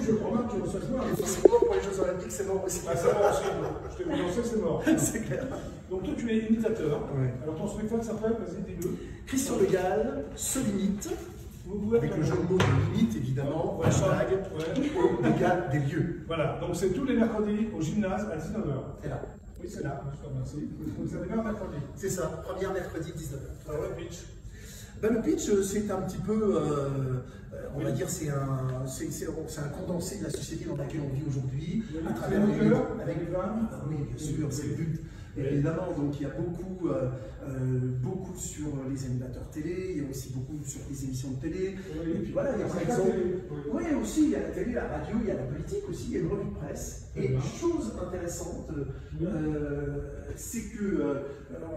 je remarque que tu reçois pas. Et forcément, pour les Jeux Olympiques, c'est mort aussi. Ah, c'est mort aussi. Je t'ai lancé, c'est mort. C'est clair. Donc toi, tu es imitateur. Ouais. Alors ton spectacle s'appelle, vas-y, dis-le. Christian Le Gall se limite, Vous pouvez avec le jeu de mots de limite, évidemment, Ouais, hashtag, ouais. au légal des lieux. Voilà, donc c'est tous les mercredis au gymnase à 19h. C'est là. Oui, c'est là, je te remercie. Donc ça démarre mercredi. C'est ça, première mercredi 19h. Alors le pitch. Ben, le pitch, c'est un petit peu, on va dire, c'est un condensé de la société dans laquelle on vit aujourd'hui, à travers les livres. Avec les femmes. Oui, bien sûr, c'est le but. Évidemment, donc il y a beaucoup, beaucoup sur les animateurs télé, il y a aussi beaucoup sur les émissions de télé. Oui. Et puis voilà, il y a par exemple. Oui, aussi, il y a la télé, la radio, il y a la politique aussi, il y a une revue de presse. Et chose intéressante, c'est que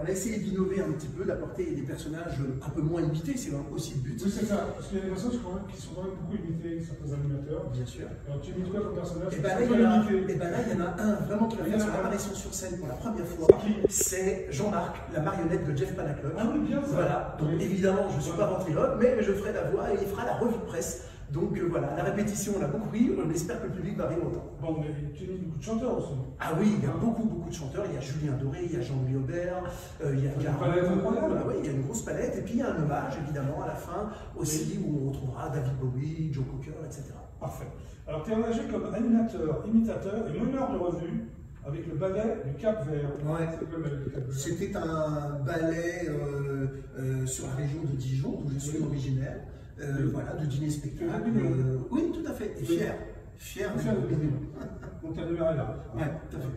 on a essayé d'innover un petit peu, d'apporter des personnages un peu moins imités, c'est aussi le but. Oui, c'est ça, parce qu'il y a des personnages qui sont quand même beaucoup imités, certains animateurs. Bien sûr. Alors tu imites quoi comme personnage? Et ben là, il y en a un vraiment qui va faire son apparition sur scène pour la première fois. C'est Jean-Marc, la marionnette de Jeff Panaclock. Ah oui, bien ça. Voilà, donc évidemment, je ne suis pas ventriloque, mais je ferai la voix et il fera la revue de presse. Donc voilà, la répétition, on a beaucoup ri, on espère que le public va rire autant. Bon, mais tu imites beaucoup de chanteurs aussi. Ah oui, il y a beaucoup de chanteurs. Il y a Julien Doré, il y a Jean-Louis Aubert, il y a oui, il y a une grosse palette. Et puis il y a un hommage, évidemment, à la fin aussi, où on retrouvera David Bowie, Joe Cocker, etc. Parfait. Alors tu es engagé comme animateur, imitateur et meneur de revue avec le ballet du Cap-Vert. Ouais. C'est quoi le ballet du Cap-Vert? C'était un ballet sur la région de Dijon, d'où je suis originaire. Voilà, de dîner-spectacle. Oui, tout à fait. Et fier. Fier de Bignon. Donc ta demeure est là. Oui, tout à fait.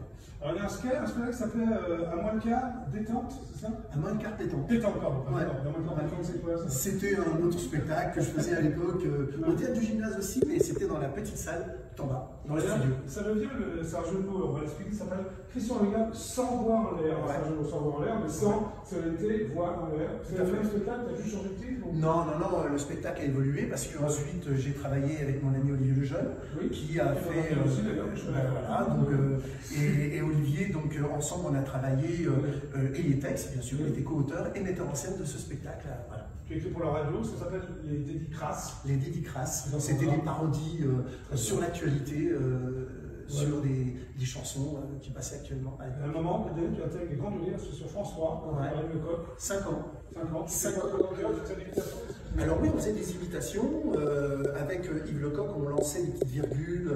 Alors il y a un spectacle qui s'appelait À moins le quart, détente, c'est ça? À moins de carte détente. Détente, pardon. Ouais. À moins le quart, détente, c'est quoi ça? C'était un autre spectacle que je faisais à l'époque au théâtre du gymnase aussi, mais c'était dans la petite salle tout en bas, dans le studio. Ça veut dire, c'est un jeu de mots, on va l'expliquer, ça s'appelle Christian Le Gall sans voir en l'air. C'est un jeu de mots sans voir en l'air, mais sans solennité, voir en l'air. C'est le même spectacle, tu as juste changé de titre? Non, le spectacle a évolué parce qu'ensuite j'ai travaillé avec mon ami Olivier Lejeune, qui a fait. Voilà, donc, et Olivier, donc ensemble on a travaillé, et les textes, bien sûr, il était co-auteur et metteur en scène de ce spectacle. Voilà. Tu as écrit pour la radio, ça s'appelle Les Dédicrasses. Les Dédicrasses, c'était des parodies sur l'actualité, sur des chansons qui passaient actuellement. À un moment, peut-être, tu intègres les grands de lire sur France 3, Ouais. Paris Lecoq. 5 ans. 5 ans. 5 ans. Tu Alors oui, on faisait des imitations. Avec Yves Lecoq, on lançait des petites virgules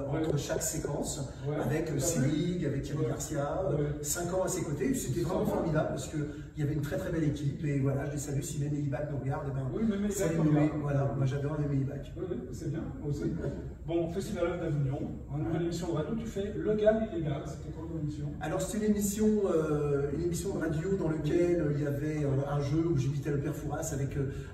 entre chaque séquence, avec Selig, avec Thierry Garcia, 5 ans à ses côtés. C'était vraiment formidable parce qu'il y avait une très très belle équipe. Et voilà, je les salue si Mémé Ibac nous regarde. Oui, Mémé Ibac salut nous Mémé, regarde. voilà, moi j'adore Mémé Ibac. Oui, c'est bien, moi aussi. Bon, Festival d'Avignon, en nouvelle émission de radio, tu fais Le Gall illégal. C'était quoi comme émission? Alors c'était une émission de radio dans laquelle il y avait un jeu où j'imitais le père Fouras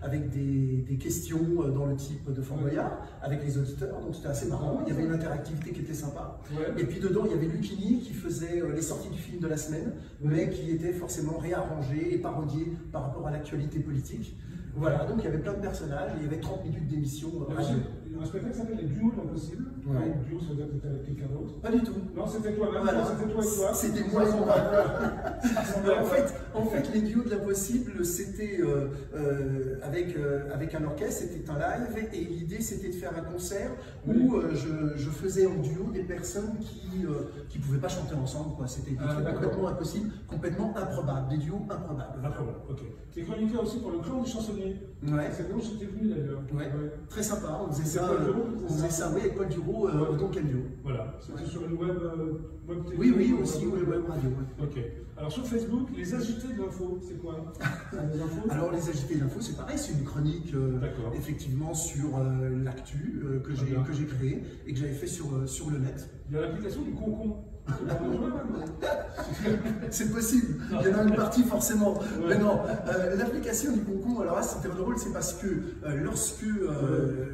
avec des questions dans le type de Fort Boyard, avec les auditeurs, donc c'était assez marrant, il y avait une interactivité qui était sympa. Et puis dedans il y avait Lucchini qui faisait les sorties du film de la semaine, mais qui était forcément réarrangé et parodié par rapport à l'actualité politique. Voilà, donc il y avait plein de personnages, et il y avait 30 minutes d'émission radio. Il y a un spectacle qui s'appelle Les Duos de l'Impossible. Ouais. Les duos, ça veut dire que tu étais avec quelqu'un d'autre. Pas du tout. Non, c'était toi-même. Voilà. C'était toi et toi. C'était moi et moi. En fait, les duos de l'impossible, c'était avec un orchestre, c'était un live, et l'idée c'était de faire un concert où je faisais en duo des personnes qui ne pouvaient pas chanter ensemble. C'était des trucs complètement impossibles, complètement improbables, des duos improbables. Improbable, ok. Tu es chroniqueur aussi pour le clan des chansonniers. Ouais. C'est là où j'étais venu d'ailleurs. Ouais. Très sympa, on faisait ça, oui, avec Paul Duro, Don Camillo. Voilà, c'était sur une web télé. Oui, aussi, web radio. Ok. Alors sur Facebook, les agités de l'info, c'est quoi? Des infos? Alors les agités de l'info, c'est pareil, c'est une chronique effectivement sur l'actu que j'ai créée et que j'avais fait sur le net. Il y a l'application du Concon. C'est possible, il y en a une partie forcément. Mais non, l'application du Concon, alors là c'était drôle, c'est parce que lorsque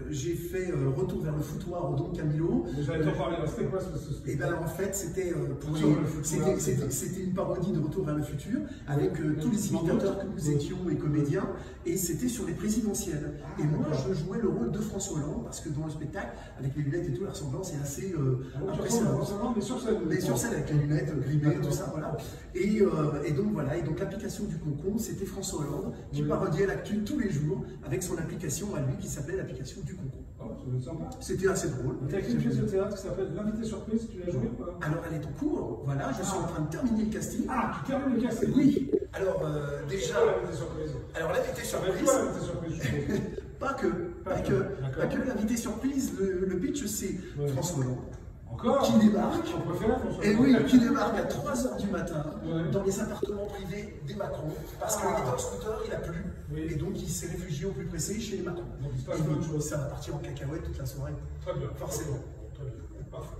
j'ai fait Retour vers le foutoir au Don Camillo. J'allais t'en parler, c'était quoi ce Et bien en fait c'était une parodie de Retour vers le futur avec tous les imitateurs que nous étions et comédiens, et c'était sur les présidentielles. Et moi je jouais le rôle de François Hollande parce que dans le spectacle, avec les lunettes et tout, la ressemblance est assez impressionnante. Mais sur scène avec les lunettes grimées, tout ça, voilà. Et donc voilà, et donc l'application du Concon, c'était François Hollande qui parodiait l'actu tous les jours avec son application à lui qui s'appelait l'application du Concon. Ça doit être sympa. C'était assez drôle. Tu as écrit une pièce de théâtre qui s'appelle L'invité surprise, tu l'as jouée ou pas? Alors, elle est en cours, voilà, je suis en train de terminer le casting. Ah, tu termines le casting? Oui, alors déjà. L'invité surprise. Alors, l'invité Ça va être surprise. quoi l'invité surprise, je suppose? Pas que l'invité surprise, le pitch c'est Ouais. François Hollande Encore? qui débarque, On préfère François et Hollande. oui, qui débarque à 3h du matin Ouais. dans les appartements privés des Macron, parce qu'il est en scooter, il a plu, Oui. et donc il s'est réfugié au plus pressé chez les Macron. Donc il se passe Et plein de donc, choses. ça va partir en cacahuète toute la soirée. Très bien. Forcément. Très bien. Parfait.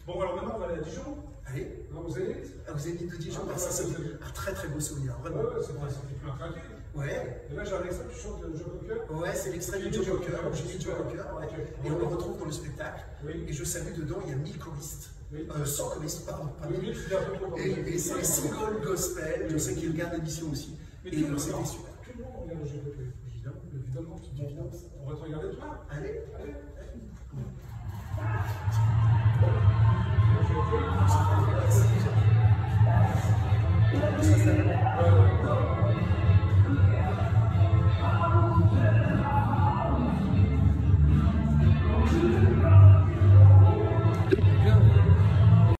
Bon, alors maintenant, on va aller à Dijon. Allez, Non, vous allez? vous avez dit de Dijon, Ah, ça c'est ouais. un très très beau souvenir, Ouais, vraiment. ouais, c'était plus un craqué. Ouais, Et là, j'ai un extrait, tu chantes le Joe Cocker. ouais, c'est l'extrait du Joe Cocker, j'ai dit Joe Cocker, ouais. Ok. Et on le retrouve dans le spectacle. Oui. Et je salue dedans, il y a 1000 choristes. Oui. 100 choristes, pardon. Oui, oui, je suis un peu trop. Et c'est les singles gospel, je sais qu'il regarde l'émission aussi. Mais Et tout le monde, c'était super. tout le monde regarde le Joe Cocker. Évidemment. Évidemment. Évidemment. On va te regarder toi. Allez. Allez.